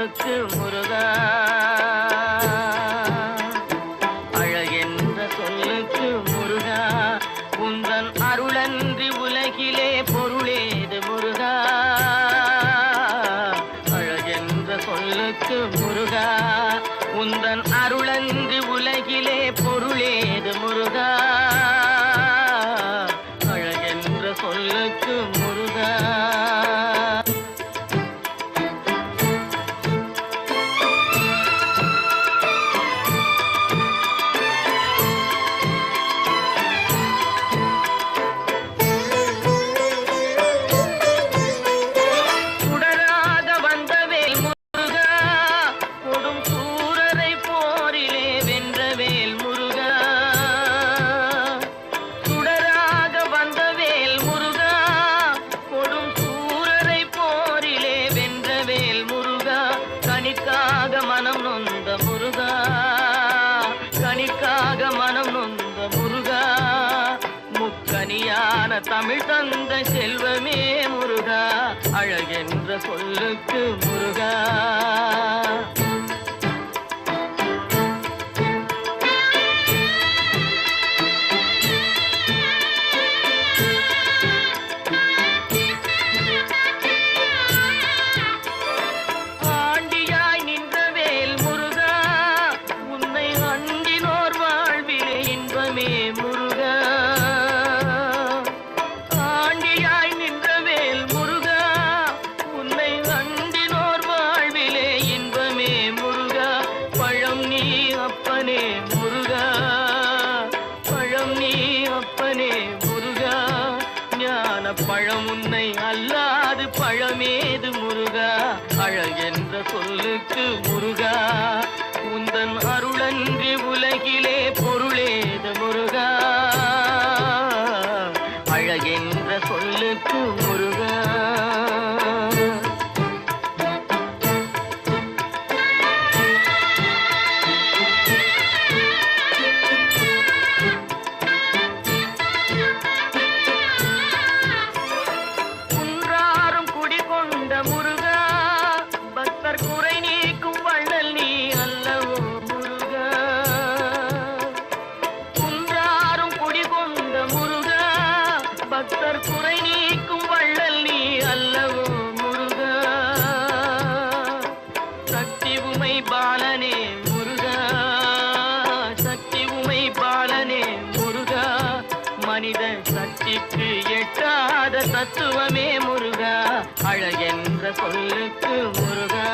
சொல்லுக்கு முருகா, அழகென்ற சொல்லுக்கு முருகா, உந்தன் அருளன்றி உலகிலே பொருளேது முருகா. அழகென்ற சொல்லுக்கு முருகா, உந்தன் அருளன்றி உலகிலே பொருளேது முருகா. அழகென்ற சொல்லுக்கு முருகா. கனிக்காக மனம் நொந்த முருகா, கனிக்காக மனம் நொந்த முருகா, முக்கனியான தமிழ் தந்த செல்வமே முருகா. அழகென்ற சொல்லுக்கு முருகா. முருகா, ஆண்டியாய் நின்ற வேல் முருகா, உன்னை அண்டினோர் வாழ்விலே இன்பமே முருகா. பழம் நீ அப்பனே முருகா, பழம் நீ அப்பனே முருகா, ஞான பழம் உன்னை அல்லாது பழமேது முருகா. அழகென்ற சொல்லுக்கு முருகா, உந்தன் அருளன்றி உலகிலே பொருளேது முருகா. அழகென்ற சொல்லுக்கு முருகா. குன்றாரும் குடிகொண்ட முருகா, பக்தர் குறை நீக்கும் வள்ளல் நீ அல்லவோ முருகா. குன்றாரும் குடிகொண்ட முருகா, பக்தர் குறை நீக்கும் வள்ளல் நீ அல்லவோ முருகா. சக்தி உமை பாலனே முருகா, சக்தி உமை பாலனே முருகா, மனித சக்திக்கு எட்டாத தத்துவமே முருகா. அழகென்ற சொல்லுக்கு முருகா.